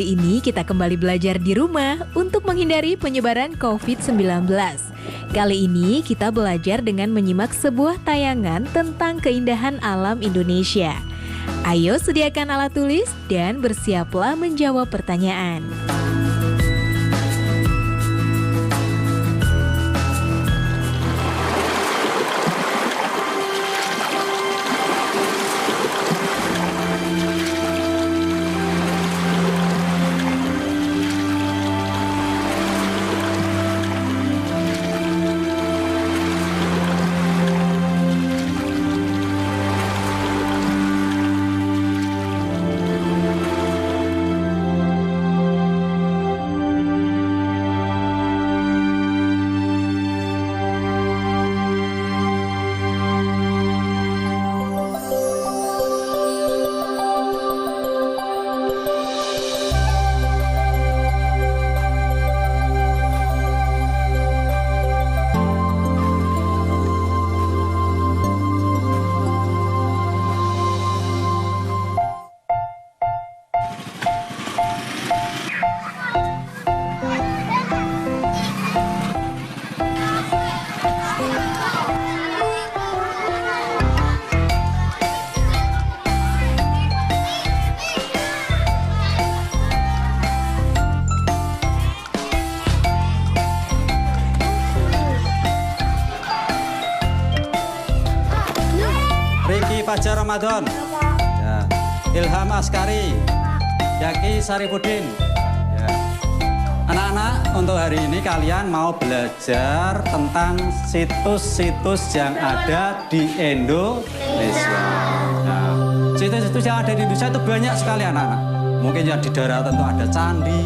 Kali ini kita kembali belajar di rumah untuk menghindari penyebaran COVID-19. Kali ini kita belajar dengan menyimak sebuah tayangan tentang keindahan alam Indonesia. Ayo sediakan alat tulis dan bersiaplah menjawab pertanyaan. Fajar Ramadan, ya. Ilham Askari, Yaki Sarifudin. Ya. Anak-anak, untuk hari ini kalian mau belajar tentang situs-situs yang ada di Indonesia. Nah, situs-situs yang ada di Indonesia itu banyak sekali anak-anak. Mungkin yang di daerah tentu ada candi,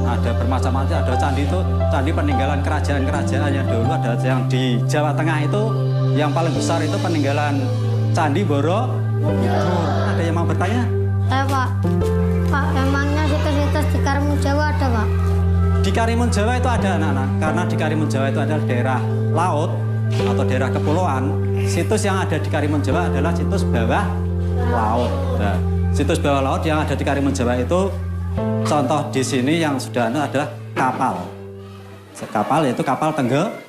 ada bermacam-macam, ada candi itu, candi peninggalan kerajaan-kerajaan yang dulu, ada yang di Jawa Tengah itu, yang paling besar itu peninggalan Candi Borobudur. Ada yang mau bertanya? Pak. Pak, emangnya situs-situs di Karimun Jawa ada, Pak? Di Karimun Jawa itu ada, anak-anak. Karena di Karimun Jawa itu adalah daerah laut atau daerah kepulauan. Situs yang ada di Karimun Jawa adalah situs bawah laut. Nah, situs bawah laut yang ada di Karimun Jawa itu, contoh di sini yang sudah ada adalah kapal. Kapal yaitu kapal tenggelam.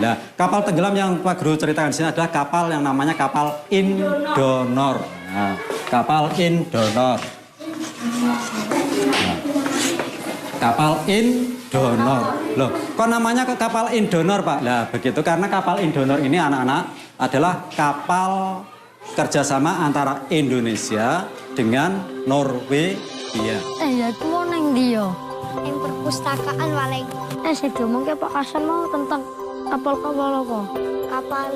Nah, kapal tenggelam yang Pak Guru ceritakan di sini adalah kapal yang namanya kapal Indonor. Nah, kapal Indonor. Nah, kapal Indonor. Loh, kok namanya kapal Indonor, Pak? Nah, begitu karena kapal Indonor ini anak-anak adalah kapal kerjasama antara Indonesia dengan Norwegia. Ya itu mau neng dia. Yang perpustakaan paling. Situ mungkin Pak Hasan mau tentang kapal-kapal apa? Kapal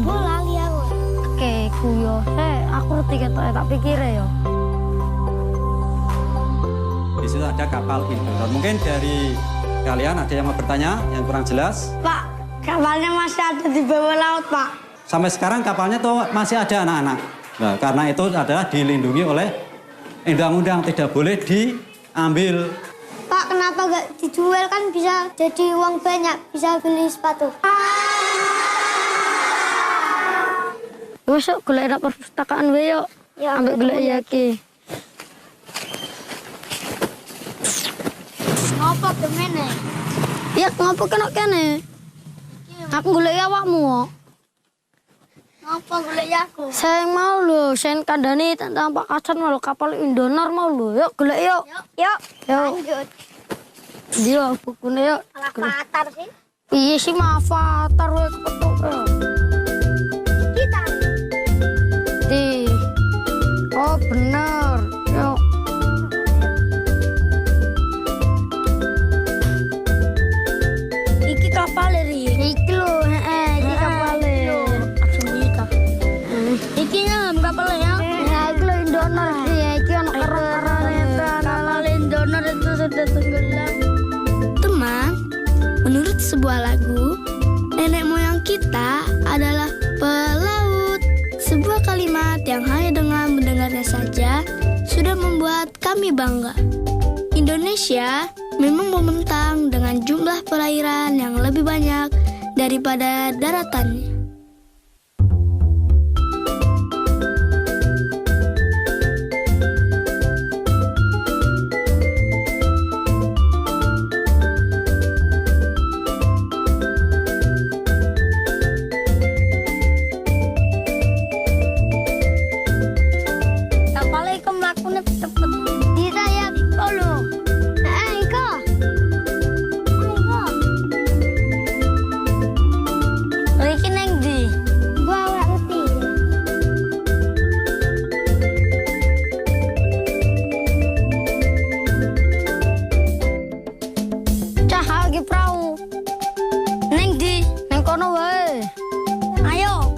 bola liang. Oke, kuyo. Aku ngerti ketok tak pikir ya. Di situ ada kapal Indonor. Mungkin dari kalian ada yang mau bertanya yang kurang jelas? Pak, kapalnya masih ada di bawah laut, Pak. Sampai sekarang kapalnya tuh masih ada anak-anak. Nah, karena itu adalah dilindungi oleh undang-undang, tidak boleh diambil. Pak, kenapa nggak dijual, kan bisa jadi uang banyak, bisa beli sepatu. Besok golek rak perpustakaan we yuk. Ya, ambek golek Yaki. Ngopo kemene? Ya ngopo kena kene? Aku golek awakmu. Ngopo golek aku? Saya mau lho, saya kandani tentang Pak Hasan mau kapal Indonor mau lho. Yuk golek yuk. Yuk, Yuk. lanjut. Dia bukune yuk. Avatar sih. Iya sih mah avatar we ketuk. Kita. Di. Oh bener. Yuk. Iki kapal ri. Iki lho, iki kapale. Asumita. Iki nyam kapal ya. Ya iki lho Indonor iki, iki ono keren-keren. Kapal Indonor itu sudah tenggelam. Teman, menurut sebuah lagu, nenek moyang kita adalah pelaut. Sebuah kalimat yang hanya dengan mendengarnya saja sudah membuat kami bangga. Indonesia memang membentang dengan jumlah perairan yang lebih banyak daripada daratannya. iki perahu. Neng di, neng kono wae. Ayo.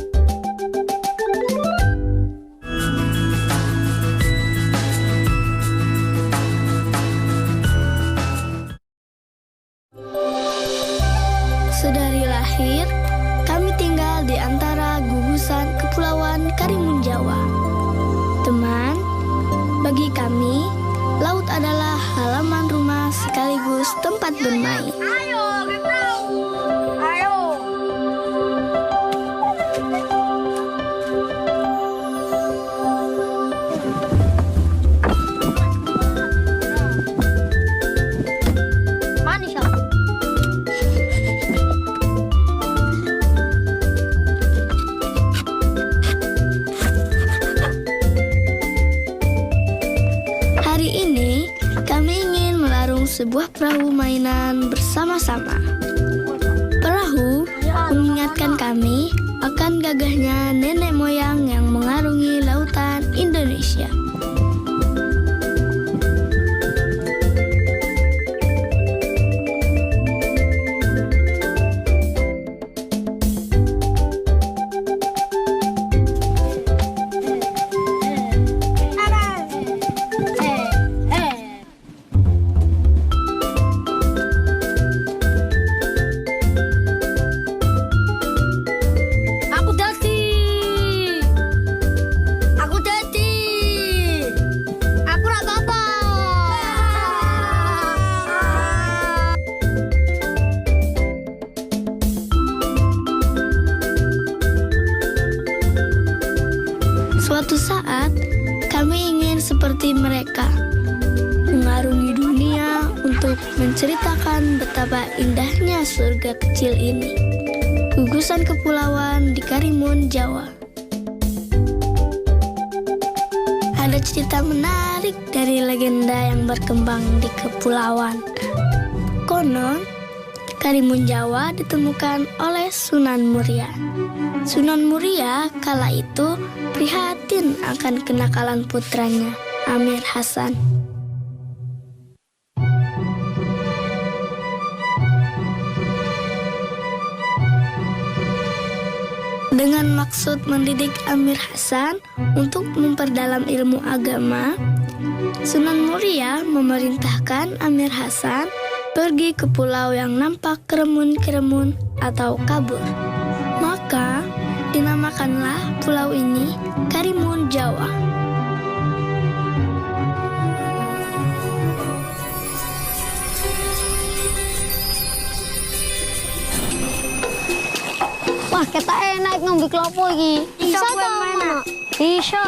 Sedari lahir, kami tinggal di antara gugusan Kepulauan Karimun Jawa. Teman, bagi kami, laut adalah halaman rumah sekaligus tempat bermain. Ayo, perahu. Ayo. Manis ya? Hari ini, kami ingin melarung sebuah perahu mainan bersama-sama. Perahu mengingatkan kami akan gagahnya nenek moyang yang mengarungi lautan Indonesia. Aku dadi. Aku dadi. Aku ora apa-apa. Suatu saat, kami ingin seperti mereka, mengarungi dunia untuk menceritakan betapa indahnya surga kecil ini. Gugusan kepulauan di Karimun Jawa. Ada cerita menarik dari legenda yang berkembang di kepulauan. Konon, Karimun Jawa ditemukan oleh Sunan Muria. Sunan Muria kala itu prihatin akan kenakalan putranya, Amir Hasan. Dengan maksud mendidik Amir Hasan untuk memperdalam ilmu agama, Sunan Muria memerintahkan Amir Hasan pergi ke pulau yang nampak keremun-keremun atau kabur. Maka dinamakanlah pulau ini Karimun Jawa. Wah, kita enak ngombe klopo iki. Bisa Bisa to, toh, Mana? Mana? Bisa.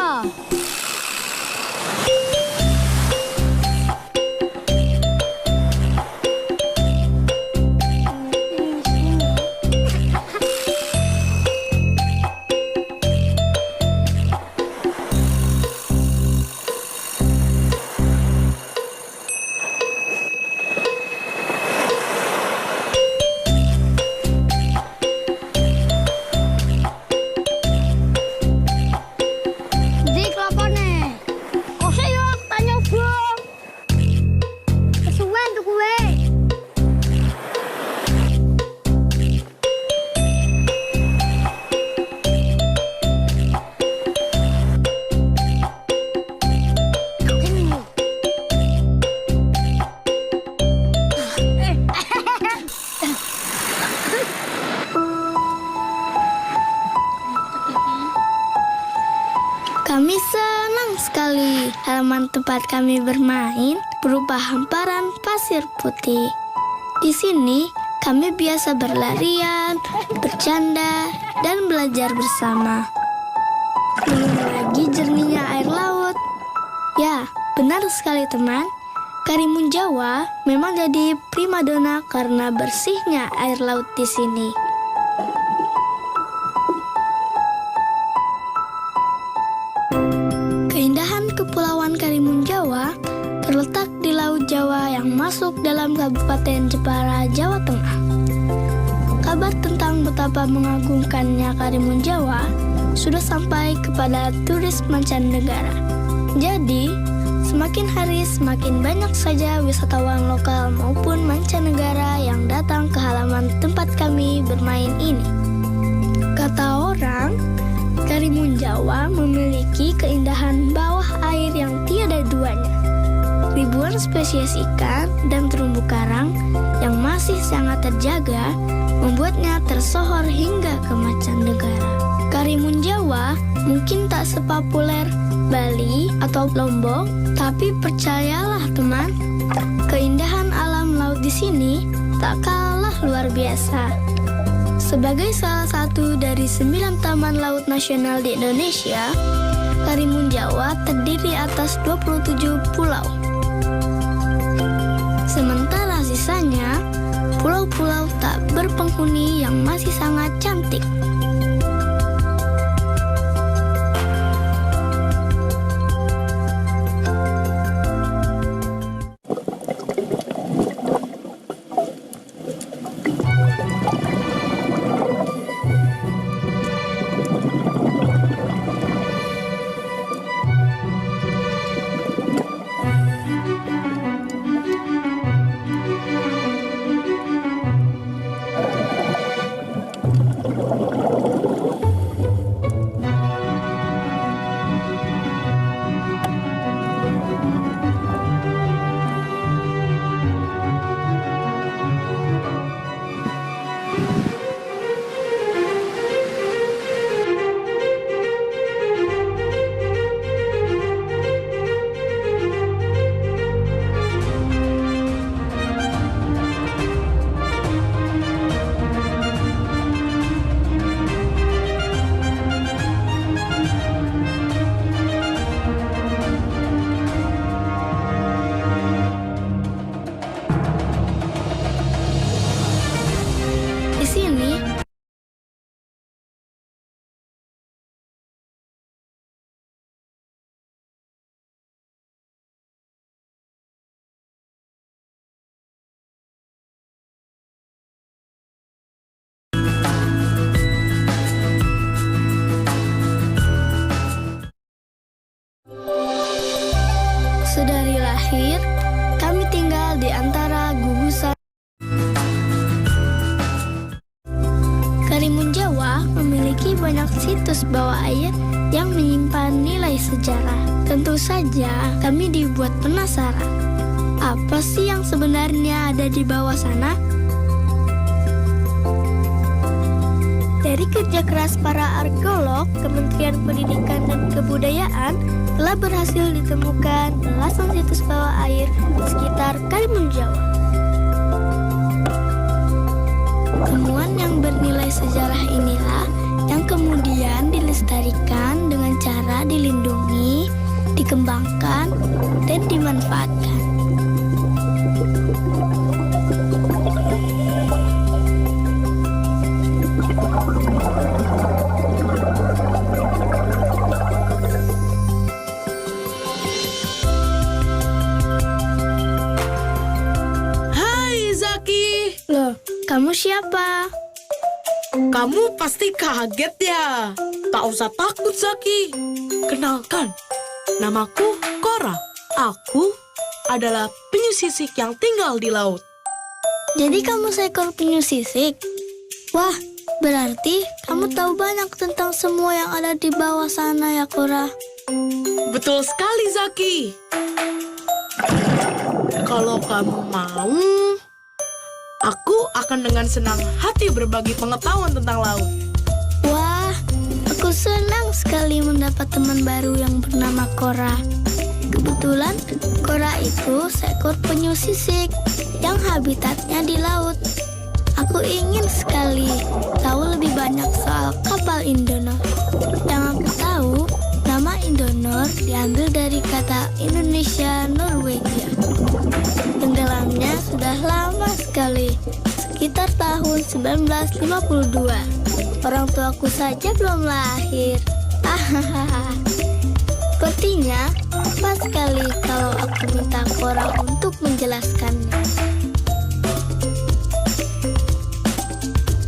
Di klopone. Kok yo tanya dong. Kesuwen tuh kue. Kami senang sekali halaman tempat kami bermain berupa hamparan pasir putih. Di sini kami biasa berlarian, bercanda, dan belajar bersama. Belum lagi jernihnya air laut. Ya, benar sekali teman. Karimun Jawa memang jadi primadona karena bersihnya air laut di sini. Keindahan Kepulauan Karimun Jawa terletak di Laut Jawa yang masuk dalam Kabupaten Jepara, Jawa Tengah. Kabar tentang betapa mengagumkannya Karimun Jawa sudah sampai kepada turis mancanegara. Jadi, semakin hari semakin banyak saja wisatawan lokal maupun mancanegara yang datang bermain ini. Kata orang, Karimun Jawa memiliki keindahan bawah air yang tiada duanya. Ribuan spesies ikan dan terumbu karang yang masih sangat terjaga membuatnya tersohor hingga ke mancanegara. Karimun Jawa mungkin tak sepopuler Bali atau Lombok, tapi percayalah teman, keindahan alam laut di sini tak kalah luar biasa. Sebagai salah satu dari 9 taman laut nasional di Indonesia, Karimun Jawa terdiri atas 27 pulau. Sementara sisanya, pulau-pulau tak berpenghuni yang masih sangat cantik. Sedari lahir, kami tinggal di antara gugusan. Karimun Jawa memiliki banyak situs bawah air yang menyimpan nilai sejarah. Tentu saja kami dibuat penasaran. Apa sih yang sebenarnya ada di bawah sana? Dari kerja keras para arkeolog, Kementerian Pendidikan dan Kebudayaan telah berhasil ditemukan belasan situs bawah air di sekitar Karimun Jawa. Temuan yang bernilai sejarah inilah yang kemudian dilestarikan dengan cara dilindungi, dikembangkan, dan dimanfaatkan. Kamu siapa? Kamu pasti kaget ya. Tak usah takut, Zaki. Kenalkan, namaku Cora. Aku adalah penyu sisik yang tinggal di laut. Jadi kamu seekor penyu sisik? Wah, berarti kamu tahu banyak tentang semua yang ada di bawah sana ya, Cora? Betul sekali, Zaki. Kalau kamu mau, aku akan dengan senang hati berbagi pengetahuan tentang laut. Wah, aku senang sekali mendapat teman baru yang bernama Cora. Kebetulan, Cora itu seekor penyu sisik yang habitatnya di laut. Aku ingin sekali tahu lebih banyak soal kapal Indonor. Yang aku tahu, nama Indonor diambil dari kata Indonesia Norwegia. Tenggelamnya sudah lama sekali, sekitar tahun 1952. Orang tuaku saja belum lahir. Sepertinya pas sekali kalau aku minta Cora untuk menjelaskannya.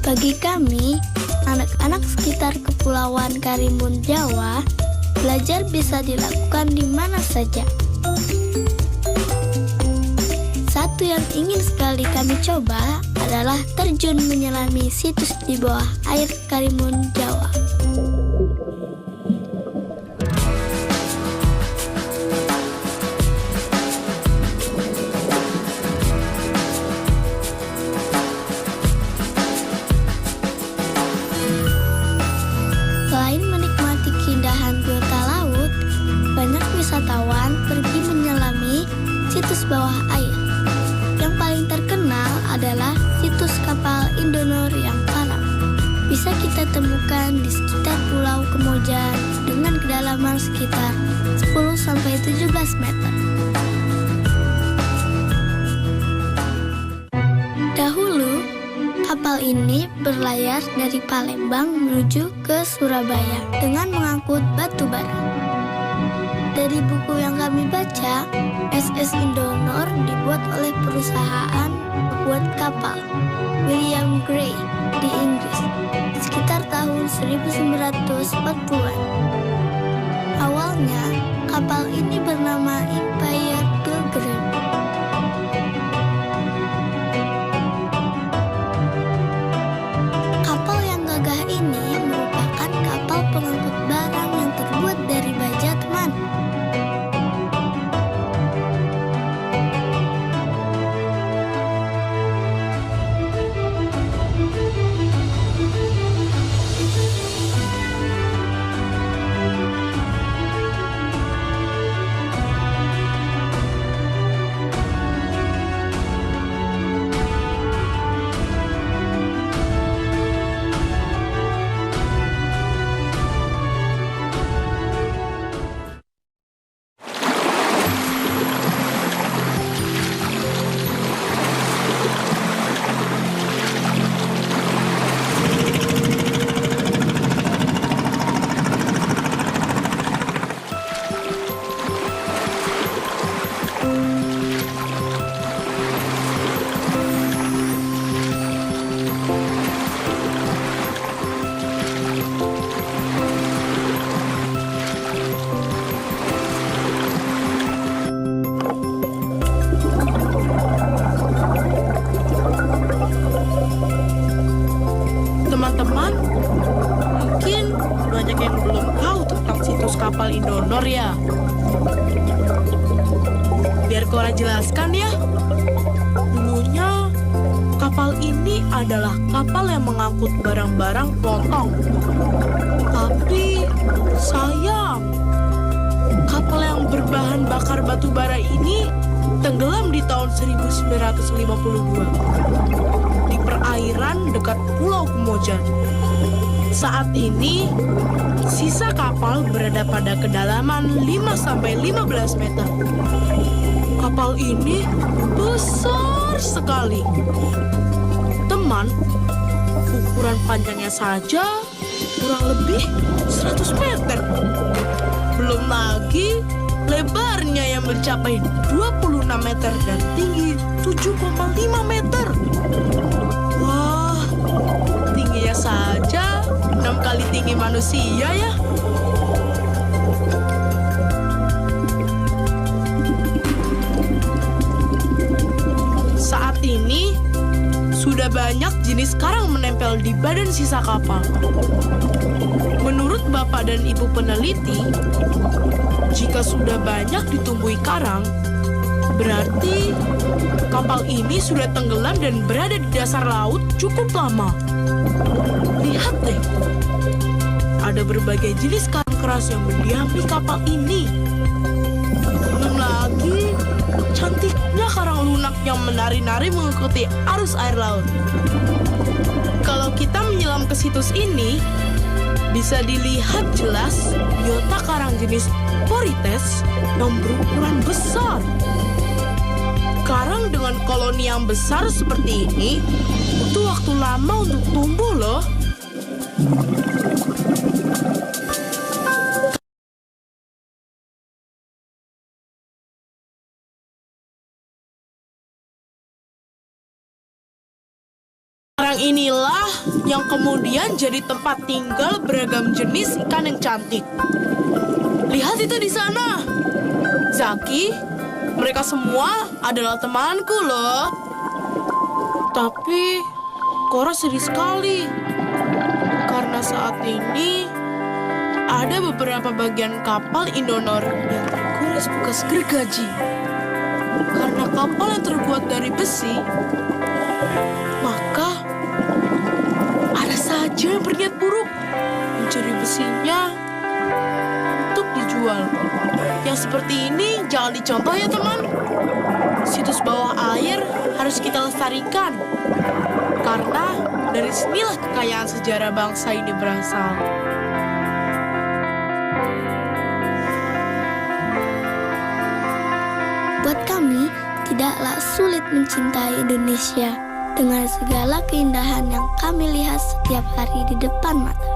Bagi kami, anak-anak sekitar Kepulauan Karimun Jawa, belajar bisa dilakukan di mana saja. Satu yang ingin sekali kami coba adalah terjun menyelami situs di bawah air Karimun Jawa. Selain menikmati keindahan biota laut, banyak wisatawan pergi menyelami situs bawah air. Yang paling terkenal adalah situs kapal Indonor yang karam. Bisa kita temukan di sekitar Pulau Kemojan dengan kedalaman sekitar 10-17 meter. Dahulu, kapal ini berlayar dari Palembang menuju ke Surabaya dengan mengangkut batu bara. Dari buku yang kami baca, SS Indonor dibuat oleh perusahaan pembuat kapal William Gray di Inggris sekitar tahun 1940-an. Awalnya, kapal ini bernama Empire Pilgrim. Kapal yang gagah ini merupakan kapal pengangkut barang yang terbuat dari baja teman. Teman-teman, mungkin banyak yang belum tahu tentang situs kapal Indonor ya. Biar Cora jelaskan ya. Dulunya, kapal ini adalah kapal yang mengangkut barang-barang kelontong. Tapi, sayang, kapal yang berbahan bakar batu bara ini tenggelam di tahun 1952 di perairan dekat Pulau Kemojan. Saat ini, sisa kapal berada pada kedalaman 5-15 meter. Kapal ini besar sekali. Teman, ukuran panjangnya saja kurang lebih 100 meter. Belum lagi lebarnya yang mencapai 26 meter dan tinggi 7,5 meter. Wah, tingginya saja 6 kali tinggi manusia ya. Saat ini, sudah banyak jenis karang menempel di badan sisa kapal. Menurut Bapak dan Ibu peneliti, jika sudah banyak ditumbuhi karang, berarti kapal ini sudah tenggelam dan berada di dasar laut cukup lama. Lihat deh, ada berbagai jenis karang keras yang mendiami kapal ini. Belum lagi, cantiknya karang lunak yang menari-nari mengikuti arus air laut. Kalau kita menyelam ke situs ini, bisa dilihat jelas biota karang jenis Porites yang berukuran besar. Karang dengan koloni yang besar seperti ini butuh waktu lama untuk tumbuh loh. Karang inilah yang kemudian jadi tempat tinggal beragam jenis ikan yang cantik. Lihat itu di sana. Zaki, Mereka semua adalah temanku loh. Tapi Cora sedih sekali karena saat ini ada beberapa bagian kapal Indonor yang terkuras bekas gergaji. Karena kapal yang terbuat dari besi, maka ada saja yang berniat buruk mencuri besinya untuk dijual. Yang seperti ini jangan dicontoh ya teman. Situs bawah air harus kita lestarikan, karena dari sinilah kekayaan sejarah bangsa ini berasal. Buat kami, tidaklah sulit mencintai Indonesia dengan segala keindahan yang kami lihat setiap hari di depan mata.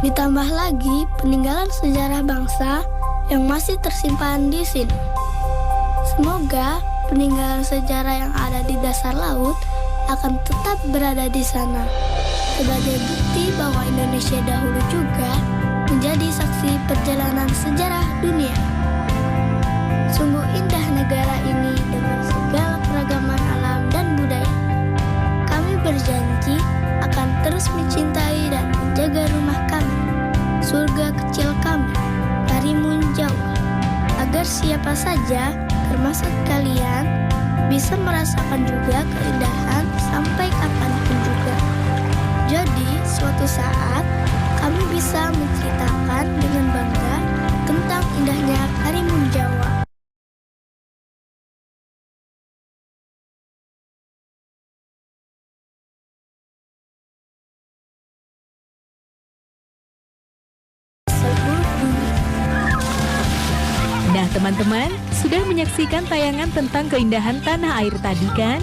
Ditambah lagi peninggalan sejarah bangsa yang masih tersimpan di sini. Semoga peninggalan sejarah yang ada di dasar laut akan tetap berada di sana sebagai bukti bahwa Indonesia dahulu juga menjadi saksi perjalanan sejarah dunia. Sungguh indah negara ini dengan segala keragaman alam dan budaya. Kami berjanji akan terus mencintai dan menjaga rumah kami, surga kecil kami, Karimun Jawa, agar siapa saja, termasuk kalian, bisa merasakan juga keindahan sampai kapanpun juga. Jadi, suatu saat kami bisa menceritakan dengan bangga tentang indahnya Karimun Jawa. Nah teman-teman, sudah menyaksikan tayangan tentang keindahan tanah air tadi kan?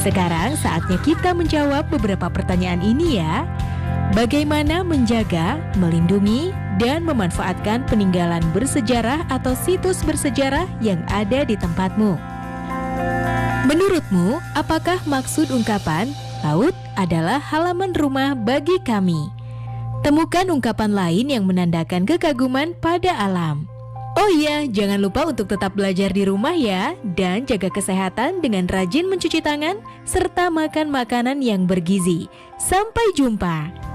Sekarang saatnya kita menjawab beberapa pertanyaan ini ya. Bagaimana menjaga, melindungi, dan memanfaatkan peninggalan bersejarah atau situs bersejarah yang ada di tempatmu? Menurutmu, apakah maksud ungkapan laut adalah halaman rumah bagi kami? Temukan ungkapan lain yang menandakan kekaguman pada alam. Oh iya, jangan lupa untuk tetap belajar di rumah ya, dan jaga kesehatan dengan rajin mencuci tangan serta makan makanan yang bergizi. Sampai jumpa.